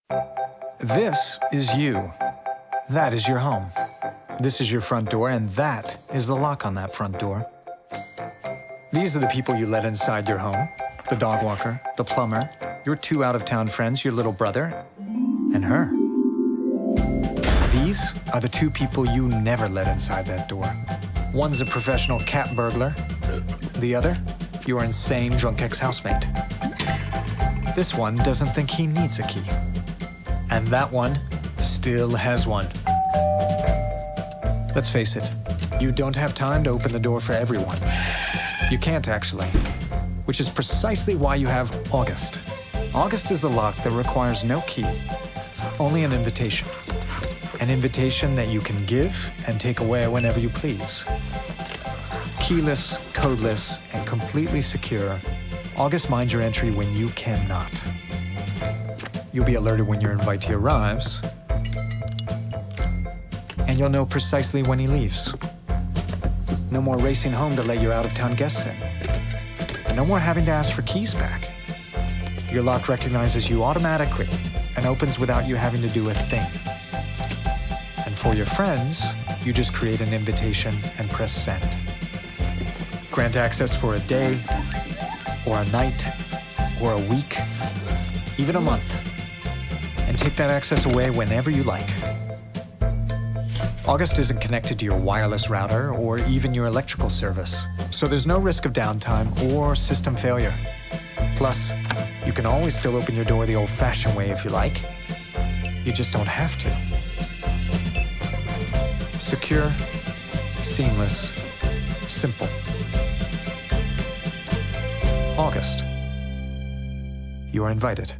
This is you. That is your home. This is your front door, and that is the lock on that front door. These are the people you let inside your home. The dog walker, the plumber, your 2 out-of-town friends, your little brother, and her. These are the 2 people you never let inside that door. One's a professional cat burglar. The other, your insane drunk ex-housemate. This one doesn't think he needs a key. And that one still has one. Let's face it, you don't have time to open the door for everyone. You can't actually, which is precisely why you have August. August is the lock that requires no key, only an invitation. An invitation that you can give and take away whenever you please. Keyless, codeless, and completely secure, August minds your entry when you cannot. You'll be alerted when your invitee arrives, and you'll know precisely when he leaves. No more racing home to let your out-of-town guests in. No more having to ask for keys back. Your lock recognizes you automatically and opens without you having to do a thing. And for your friends, you just create an invitation and press send. Grant access for a day, or a night, or a week, even a month. And take that access away whenever you like. August isn't connected to your wireless router or even your electrical service, so there's no risk of downtime or system failure. Plus, you can always still open your door the old-fashioned way if you like. You just don't have to. Secure, seamless, simple. August. You are invited.